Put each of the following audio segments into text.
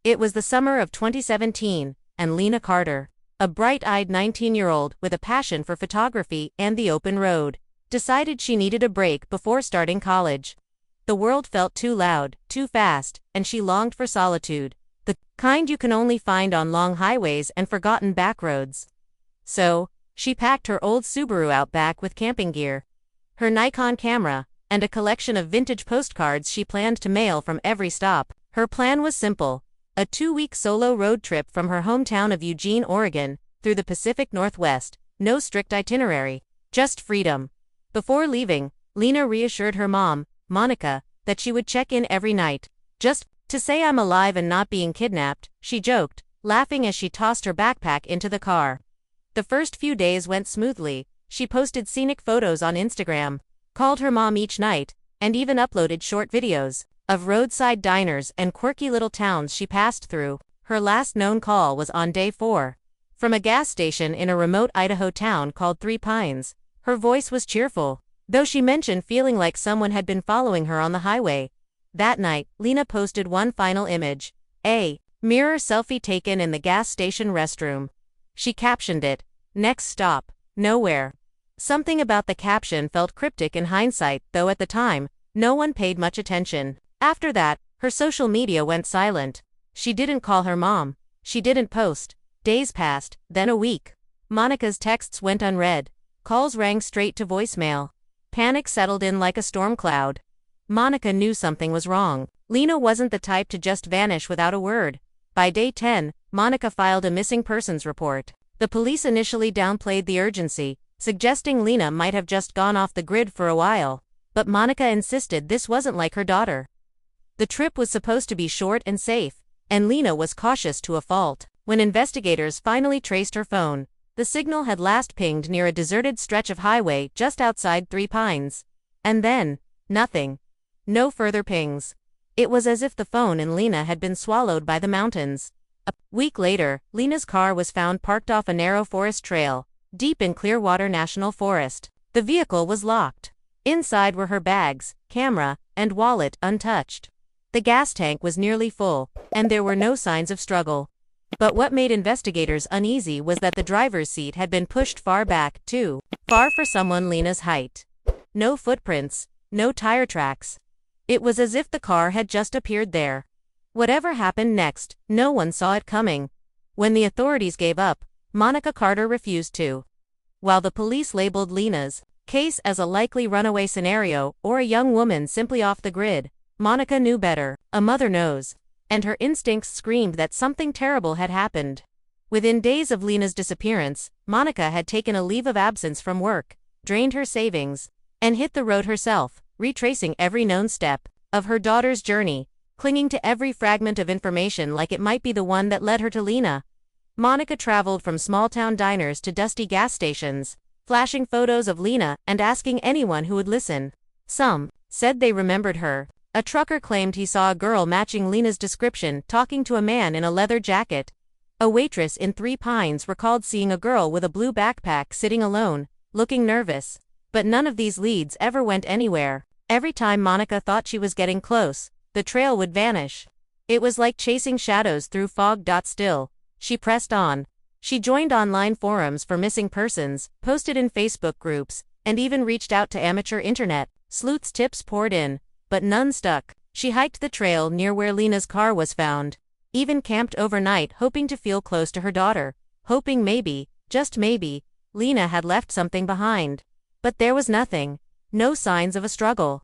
It was the summer of 2017, and Lena Carter, a bright-eyed 19-year-old with a passion for photography and the open road, decided she needed a break before starting college. The world felt too loud, too fast, and she longed for solitude, the kind you can only find on long highways and forgotten backroads. So, she packed her old Subaru Outback with camping gear, her Nikon camera, and a collection of vintage postcards she planned to mail from every stop. Her plan was simple: a 2-week solo road trip from her hometown of Eugene, Oregon, through the Pacific Northwest. No strict itinerary, just freedom. Before leaving, Lena reassured her mom, Monica, that she would check in every night. "Just to say I'm alive and not being kidnapped," she joked, laughing as she tossed her backpack into the car. The first few days went smoothly. She posted scenic photos on Instagram, called her mom each night, and even uploaded short videos of roadside diners and quirky little towns she passed through. Her last known call was on day 4. From a gas station in a remote Idaho town called Three Pines. Her voice was cheerful, though she mentioned feeling like someone had been following her on the highway. That night, Lena posted one final image, a mirror selfie taken in the gas station restroom. She captioned it, "Next stop, nowhere." Something about the caption felt cryptic in hindsight, though at the time, no one paid much attention. After that, her social media went silent. She didn't call her mom. She didn't post. Days passed, then a week. Monica's texts went unread. Calls rang straight to voicemail. Panic settled in like a storm cloud. Monica knew something was wrong. Lena wasn't the type to just vanish without a word. By day 10, Monica filed a missing persons report. The police initially downplayed the urgency, suggesting Lena might have just gone off the grid for a while. But Monica insisted this wasn't like her daughter. The trip was supposed to be short and safe, and Lena was cautious to a fault. When investigators finally traced her phone, the signal had last pinged near a deserted stretch of highway just outside Three Pines. And then, nothing. No further pings. It was as if the phone in Lena had been swallowed by the mountains. A week later, Lena's car was found parked off a narrow forest trail, deep in Clearwater National Forest. The vehicle was locked. Inside were her bags, camera, and wallet untouched. The gas tank was nearly full, and there were no signs of struggle. But what made investigators uneasy was that the driver's seat had been pushed far back, too far for someone Lena's height. No footprints, no tire tracks. It was as if the car had just appeared there. Whatever happened next, no one saw it coming. When the authorities gave up, Monica Carter refused to. While the police labeled Lena's case as a likely runaway scenario or a young woman simply off the grid, Monica knew better. A mother knows. And her instincts screamed that something terrible had happened. Within days of Lena's disappearance, Monica had taken a leave of absence from work, drained her savings, and hit the road herself, retracing every known step of her daughter's journey, clinging to every fragment of information like it might be the one that led her to Lena. Monica traveled from small-town diners to dusty gas stations, flashing photos of Lena and asking anyone who would listen. Some said they remembered her. A trucker claimed he saw a girl matching Lena's description talking to a man in a leather jacket. A waitress in Three Pines recalled seeing a girl with a blue backpack sitting alone, looking nervous. But none of these leads ever went anywhere. Every time Monica thought she was getting close, the trail would vanish. It was like chasing shadows through fog. Still, she pressed on. She joined online forums for missing persons, posted in Facebook groups, and even reached out to amateur internet sleuths. Tips poured in, but none stuck. She hiked the trail near where Lena's car was found, even camped overnight hoping to feel close to her daughter, hoping maybe, just maybe, Lena had left something behind. But there was nothing. No signs of a struggle.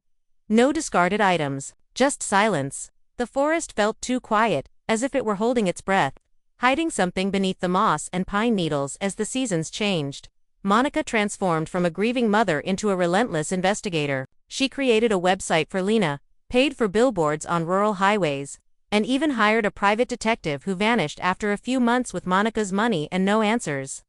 No discarded items. Just silence. The forest felt too quiet, as if it were holding its breath, hiding something beneath the moss and pine needles. As the seasons changed, Monica transformed from a grieving mother into a relentless investigator. She created a website for Lena, paid for billboards on rural highways, and even hired a private detective who vanished after a few months with Monica's money and no answers.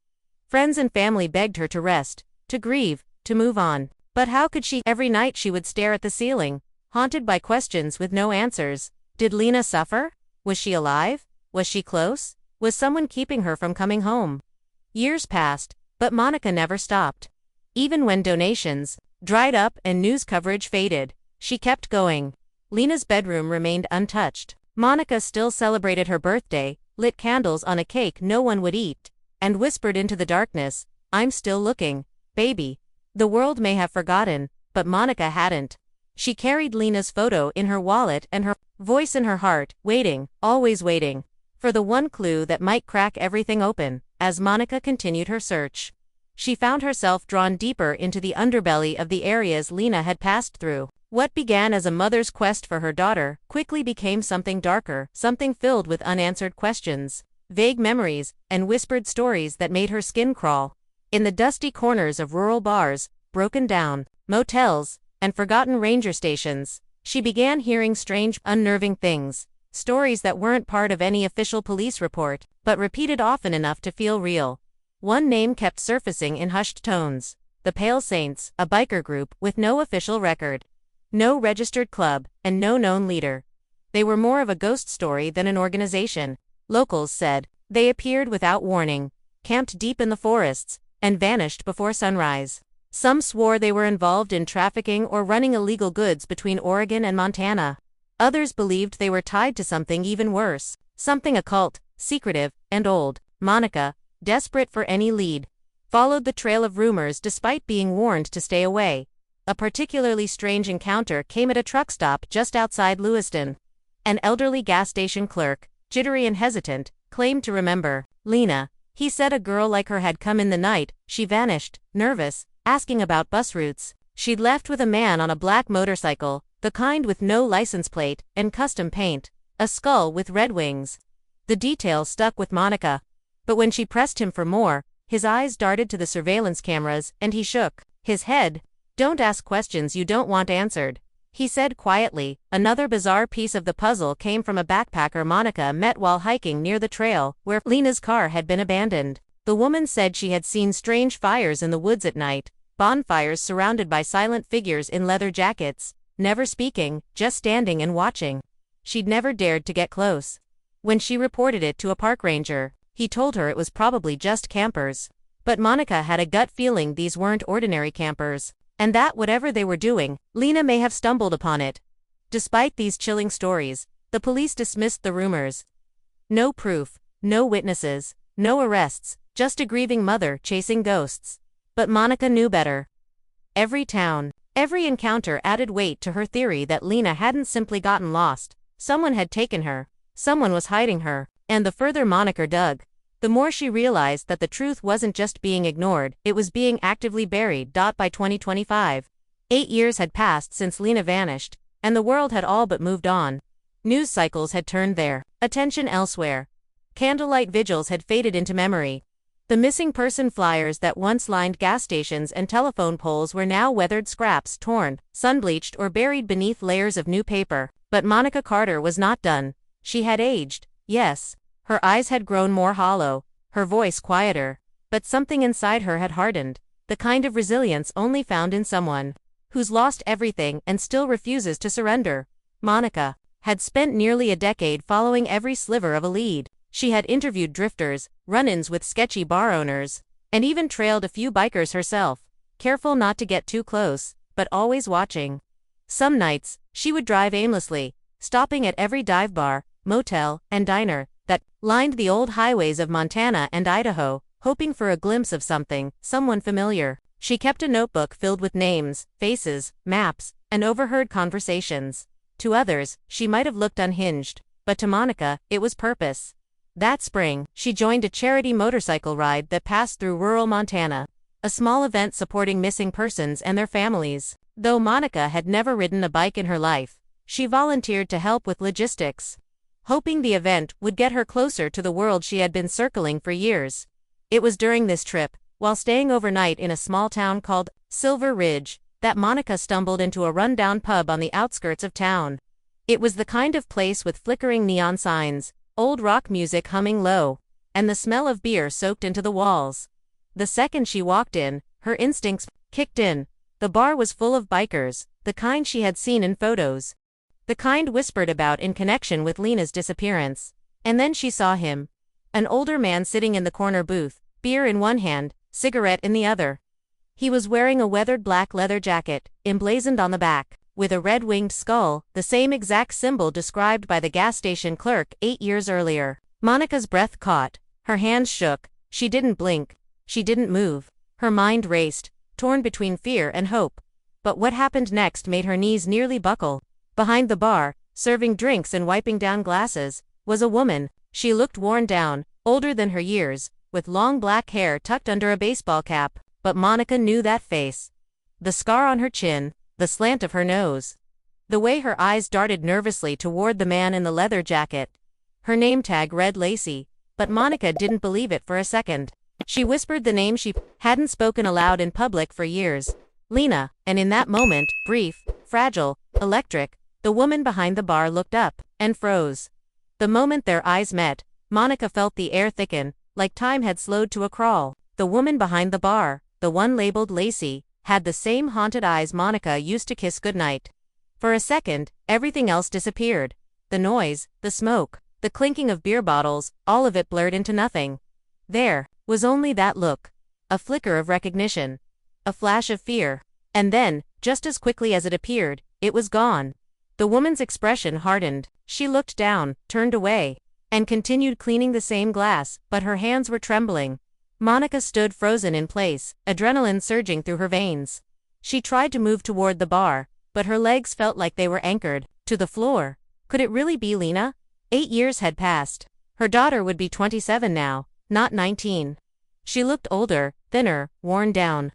Friends and family begged her to rest, to grieve, to move on. But how could she? Every night she would stare at the ceiling, haunted by questions with no answers. Did Lena suffer? Was she alive? Was she close? Was someone keeping her from coming home? Years passed, but Monica never stopped. Even when donations dried up and news coverage faded, she kept going. Lena's bedroom remained untouched. Monica still celebrated her birthday, lit candles on a cake no one would eat, and whispered into the darkness, "I'm still looking, baby." The world may have forgotten, but Monica hadn't. She carried Lena's photo in her wallet and her voice in her heart, waiting, always waiting, for the one clue that might crack everything open. As Monica continued her search, she found herself drawn deeper into the underbelly of the areas Lena had passed through. What began as a mother's quest for her daughter quickly became something darker, something filled with unanswered questions, vague memories, and whispered stories that made her skin crawl. In the dusty corners of rural bars, broken down motels, and forgotten ranger stations, she began hearing strange, unnerving things, stories that weren't part of any official police report, but repeated often enough to feel real. One name kept surfacing in hushed tones: the Pale Saints, a biker group with no official record, no registered club, and no known leader. They were more of a ghost story than an organization, locals said. They appeared without warning, camped deep in the forests, and vanished before sunrise. Some swore they were involved in trafficking or running illegal goods between Oregon and Montana. Others believed they were tied to something even worse, something occult, secretive, and old. Monica, desperate for any lead, followed the trail of rumors despite being warned to stay away. A particularly strange encounter came at a truck stop just outside Lewiston. An elderly gas station clerk, jittery and hesitant, claimed to remember Lena. He said a girl like her had come in the night. She vanished, nervous, asking about bus routes. She'd left with a man on a black motorcycle, the kind with no license plate and custom paint, a skull with red wings. The details stuck with Monica. But when she pressed him for more, his eyes darted to the surveillance cameras and he shook his head. "Don't ask questions you don't want answered," he said quietly. Another bizarre piece of the puzzle came from a backpacker Monica met while hiking near the trail where Lena's car had been abandoned. The woman said she had seen strange fires in the woods at night, bonfires surrounded by silent figures in leather jackets, never speaking, just standing and watching. She'd never dared to get close. When she reported it to a park ranger, he told her it was probably just campers. But Monica had a gut feeling these weren't ordinary campers, and that whatever they were doing, Lena may have stumbled upon it. Despite these chilling stories, the police dismissed the rumors. No proof, no witnesses, no arrests, just a grieving mother chasing ghosts. But Monica knew better. Every town, every encounter added weight to her theory that Lena hadn't simply gotten lost. Someone had taken her, someone was hiding her, and the further Monica dug, the more she realized that the truth wasn't just being ignored, it was being actively buried. By 2025, 8 years had passed since Lena vanished, and the world had all but moved on. News cycles had turned their attention elsewhere. Candlelight vigils had faded into memory. The missing person flyers that once lined gas stations and telephone poles were now weathered scraps, torn, sun-bleached, or buried beneath layers of new paper. But Monica Carter was not done. She had aged, yes. Her eyes had grown more hollow, her voice quieter, but something inside her had hardened, the kind of resilience only found in someone who's lost everything and still refuses to surrender. Monica had spent nearly a decade following every sliver of a lead. She had interviewed drifters, run-ins with sketchy bar owners, and even trailed a few bikers herself, careful not to get too close, but always watching. Some nights, she would drive aimlessly, stopping at every dive bar, motel, and diner that lined the old highways of Montana and Idaho, hoping for a glimpse of something, someone familiar. She kept a notebook filled with names, faces, maps, and overheard conversations. To others, she might have looked unhinged, but to Monica, it was purpose. That spring, she joined a charity motorcycle ride that passed through rural Montana, a small event supporting missing persons and their families. Though Monica had never ridden a bike in her life, she volunteered to help with logistics, hoping the event would get her closer to the world she had been circling for years. It was during this trip, while staying overnight in a small town called Silver Ridge, that Monica stumbled into a rundown pub on the outskirts of town. It was the kind of place with flickering neon signs, old rock music humming low, and the smell of beer soaked into the walls. The second she walked in, her instincts kicked in. The bar was full of bikers, the kind she had seen in photos, the kind whispered about in connection with Lena's disappearance. And then she saw him. An older man sitting in the corner booth, beer in one hand, cigarette in the other. He was wearing a weathered black leather jacket, emblazoned on the back, with a red-winged skull, the same exact symbol described by the gas station clerk 8 years earlier. Monica's breath caught. Her hands shook. She didn't blink. She didn't move. Her mind raced, torn between fear and hope. But what happened next made her knees nearly buckle. Behind the bar, serving drinks and wiping down glasses, was a woman. She looked worn down, older than her years, with long black hair tucked under a baseball cap. But Monica knew that face. The scar on her chin, the slant of her nose. The way her eyes darted nervously toward the man in the leather jacket. Her name tag read Lacey, but Monica didn't believe it for a second. She whispered the name she hadn't spoken aloud in public for years. Lena, and in that moment, brief, fragile, electric, the woman behind the bar looked up, and froze. The moment their eyes met, Monica felt the air thicken, like time had slowed to a crawl. The woman behind the bar, the one labeled Lacey, had the same haunted eyes Monica used to kiss goodnight. For a second, everything else disappeared. The noise, the smoke, the clinking of beer bottles, all of it blurred into nothing. There was only that look. A flicker of recognition. A flash of fear. And then, just as quickly as it appeared, it was gone. The woman's expression hardened. She looked down, turned away, and continued cleaning the same glass, but her hands were trembling. Monica stood frozen in place, adrenaline surging through her veins. She tried to move toward the bar, but her legs felt like they were anchored to the floor. Could it really be Lena? 8 years had passed. Her daughter would be 27 now, not 19. She looked older, thinner, worn down.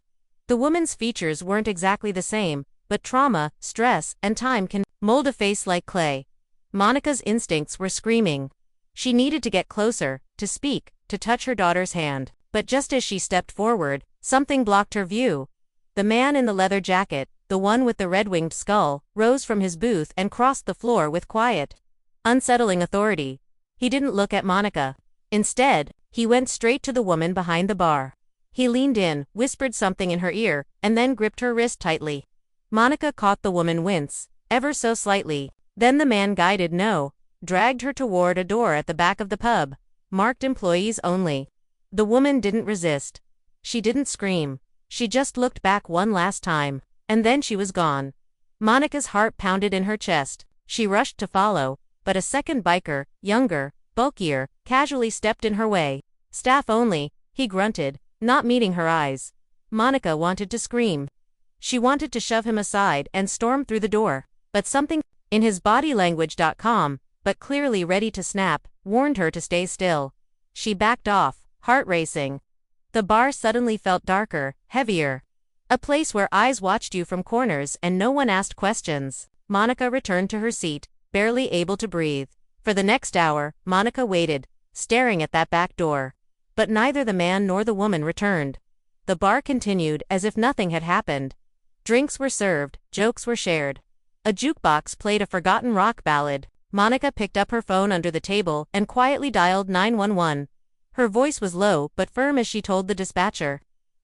The woman's features weren't exactly the same, but trauma, stress, and time can mold a face like clay. Monica's instincts were screaming. She needed to get closer, to speak, to touch her daughter's hand. But just as she stepped forward, something blocked her view. The man in the leather jacket, the one with the red-winged skull, rose from his booth and crossed the floor with quiet, unsettling authority. He didn't look at Monica. Instead, he went straight to the woman behind the bar. He leaned in, whispered something in her ear, and then gripped her wrist tightly. Monica caught the woman wince, ever so slightly. Then the man guided no, dragged her toward a door at the back of the pub, marked employees only. The woman didn't resist. She didn't scream. She just looked back one last time, and then she was gone. Monica's heart pounded in her chest. She rushed to follow, but a second biker, younger, bulkier, casually stepped in her way. Staff only, he grunted, not meeting her eyes. Monica wanted to scream. She wanted to shove him aside and storm through the door, but something in his bodylanguage.com, but clearly ready to snap, warned her to stay still. She backed off, heart racing. The bar suddenly felt darker, heavier. A place where eyes watched you from corners and no one asked questions. Monica returned to her seat, barely able to breathe. For the next hour, Monica waited, staring at that back door. But neither the man nor the woman returned. The bar continued as if nothing had happened. Drinks were served, jokes were shared. A jukebox played a forgotten rock ballad. Monica picked up her phone under the table and quietly dialed 911. Her voice was low but firm as she told the dispatcher,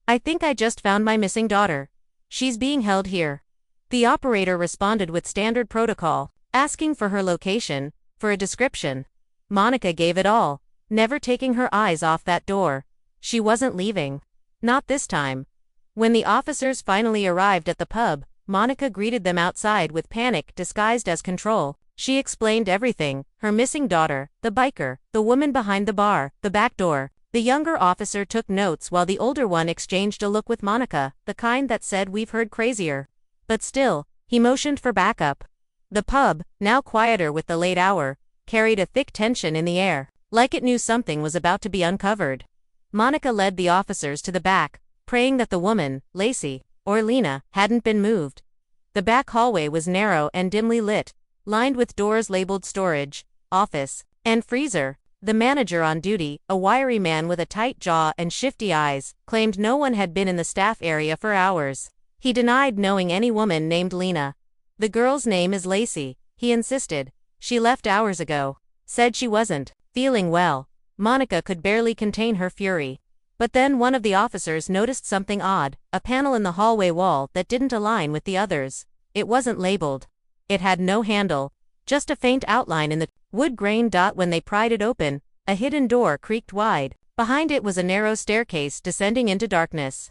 "I think I just found my missing daughter. She's being held here." The operator responded with standard protocol, asking for her location, for a description. Monica gave it all, never taking her eyes off that door. She wasn't leaving. Not this time. When the officers finally arrived at the pub, Monica greeted them outside with panic disguised as control. She explained everything: her missing daughter, the biker, the woman behind the bar, the back door. The younger officer took notes while the older one exchanged a look with Monica, the kind that said, "We've heard crazier." But still, he motioned for backup. The pub, now quieter with the late hour, carried a thick tension in the air, like it knew something was about to be uncovered. Monica led the officers to the back, praying that the woman, Lacey, or Lena, hadn't been moved. The back hallway was narrow and dimly lit, lined with doors labeled storage, office, and freezer. The manager on duty, a wiry man with a tight jaw and shifty eyes, claimed no one had been in the staff area for hours. He denied knowing any woman named Lena. "The girl's name is Lacey," he insisted. "She left hours ago. Said she wasn't feeling well." Monica could barely contain her fury. But then one of the officers noticed something odd, a panel in the hallway wall that didn't align with the others. It wasn't labeled. It had no handle, just a faint outline in the wood grain dot. When they pried it open, a hidden door creaked wide. Behind it was a narrow staircase descending into darkness.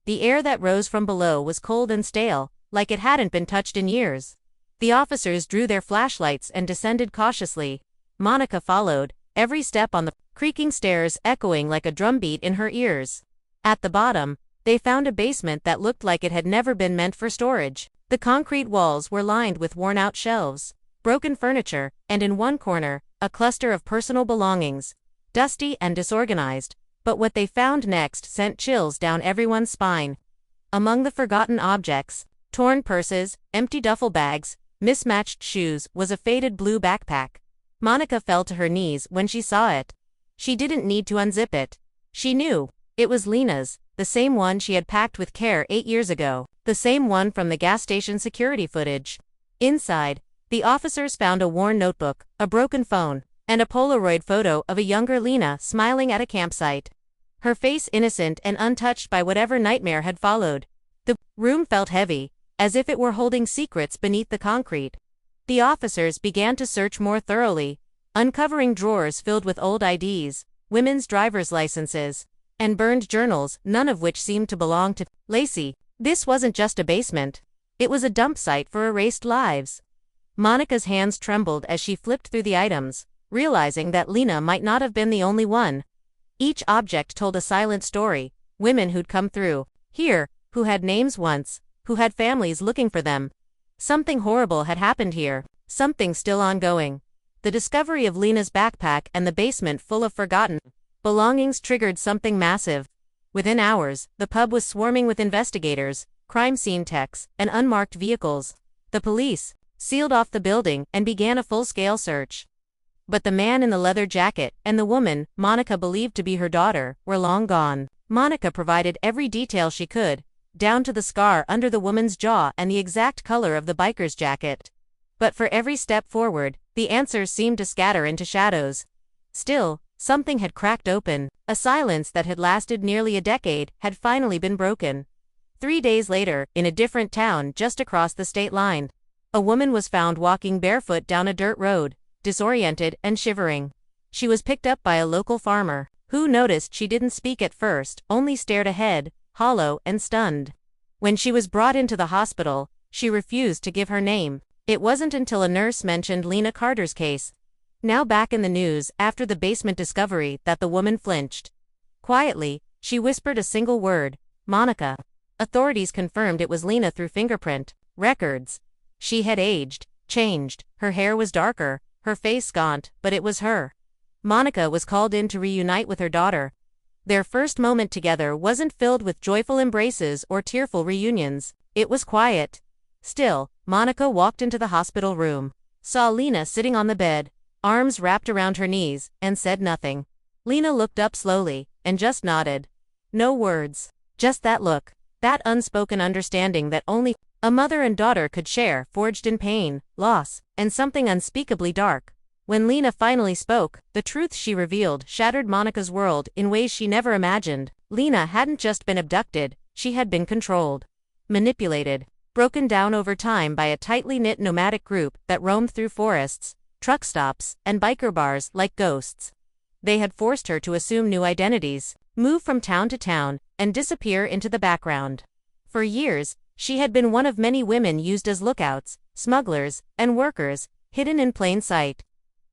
The air that rose from below was cold and stale, like it hadn't been touched in years. The officers drew their flashlights and descended cautiously. Monica followed, every step on the creaking stairs echoing like a drumbeat in her ears. At the bottom, they found a basement that looked like it had never been meant for storage. The concrete walls were lined with worn-out shelves, broken furniture, and in one corner, a cluster of personal belongings, dusty and disorganized. But what they found next sent chills down everyone's spine. Among the forgotten objects, torn purses, empty duffel bags, mismatched shoes, was a faded blue backpack. Monica fell to her knees when she saw it. She didn't need to unzip it. She knew. It was Lena's, the same one she had packed with care 8 years ago, the same one from the gas station security footage. Inside, the officers found a worn notebook, a broken phone, and a Polaroid photo of a younger Lena smiling at a campsite. Her face innocent and untouched by whatever nightmare had followed. The room felt heavy, as if it were holding secrets beneath the concrete. The officers began to search more thoroughly, uncovering drawers filled with old IDs, women's driver's licenses, and burned journals, none of which seemed to belong to Lacey. This wasn't just a basement. It was a dump site for erased lives. Monica's hands trembled as she flipped through the items, realizing that Lena might not have been the only one. Each object told a silent story, women who'd come through here, who had names once, who had families looking for them. Something horrible had happened here, something still ongoing. The discovery of Lena's backpack and the basement full of forgotten belongings triggered something massive. Within hours, the pub was swarming with investigators, crime scene techs, and unmarked vehicles. The police sealed off the building and began a full-scale search. But the man in the leather jacket and the woman, Monica believed to be her daughter, were long gone. Monica provided every detail she could, down to the scar under the woman's jaw and the exact color of the biker's jacket. But for every step forward, the answers seemed to scatter into shadows. Still, something had cracked open. A silence that had lasted nearly a decade had finally been broken. 3 days later, in a different town just across the state line, a woman was found walking barefoot down a dirt road, disoriented and shivering. She was picked up by a local farmer, who noticed she didn't speak at first, only stared ahead, hollow and stunned. When she was brought into the hospital, she refused to give her name. It wasn't until a nurse mentioned Lena Carter's case, now back in the news after the basement discovery, that the woman flinched. Quietly, she whispered a single word, Monica. Authorities confirmed it was Lena through fingerprint records. She had aged, changed, her hair was darker, her face gaunt, but it was her. Monica was called in to reunite with her daughter. Their first moment together wasn't filled with joyful embraces or tearful reunions. It was quiet. Still, Monica walked into the hospital room, saw Lena sitting on the bed, arms wrapped around her knees, and said nothing. Lena looked up slowly, and just nodded. No words. Just that look, that unspoken understanding that only a mother and daughter could share, forged in pain, loss, and something unspeakably dark. When Lena finally spoke, the truth she revealed shattered Monica's world in ways she never imagined. Lena hadn't just been abducted, she had been controlled, manipulated, broken down over time by a tightly knit nomadic group that roamed through forests, truck stops, and biker bars like ghosts. They had forced her to assume new identities, move from town to town, and disappear into the background. For years, she had been one of many women used as lookouts, smugglers, and workers, hidden in plain sight.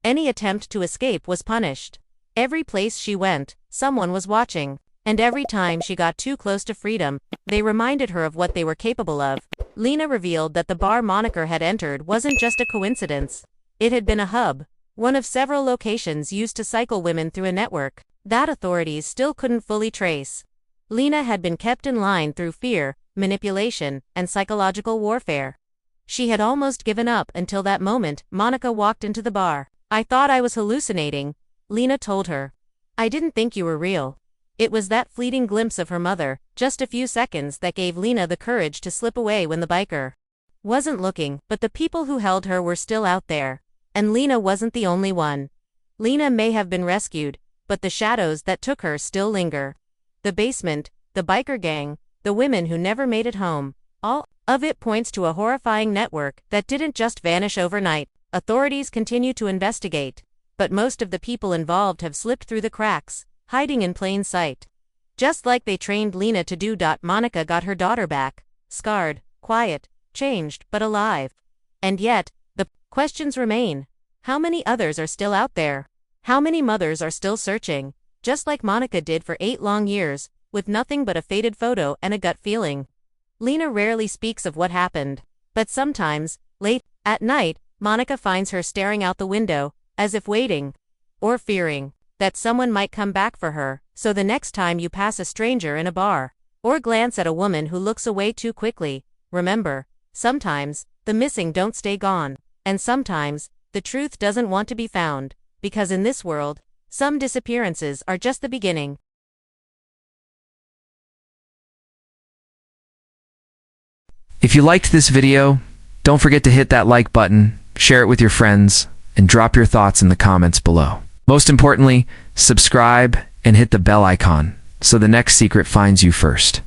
Any attempt to escape was punished. Every place she went, someone was watching. And every time she got too close to freedom, they reminded her of what they were capable of. Lena revealed that the bar Monica had entered wasn't just a coincidence. It had been a hub, one of several locations used to cycle women through a network that authorities still couldn't fully trace. Lena had been kept in line through fear, manipulation, and psychological warfare. She had almost given up until that moment Monica walked into the bar. I thought I was hallucinating, Lena told her. I didn't think you were real. It was that fleeting glimpse of her mother, just a few seconds, that gave Lena the courage to slip away when the biker wasn't looking, but the people who held her were still out there. And Lena wasn't the only one. Lena may have been rescued, but the shadows that took her still linger. The basement, the biker gang, the women who never made it home, all of it points to a horrifying network that didn't just vanish overnight. Authorities continue to investigate, but most of the people involved have slipped through the cracks, hiding in plain sight. Just like they trained Lena to do. Monica got her daughter back, scarred, quiet, changed, but alive. And yet, the questions remain. How many others are still out there? How many mothers are still searching, just like Monica did for 8 long years, with nothing but a faded photo and a gut feeling? Lena rarely speaks of what happened, but sometimes, late at night, Monica finds her staring out the window, as if waiting, or fearing, that someone might come back for her. So the next time you pass a stranger in a bar, or glance at a woman who looks away too quickly, remember, sometimes, the missing don't stay gone, and sometimes, the truth doesn't want to be found, because in this world, some disappearances are just the beginning. If you liked this video, don't forget to hit that like button, share it with your friends, and drop your thoughts in the comments below. Most importantly, subscribe and hit the bell icon so the next secret finds you first.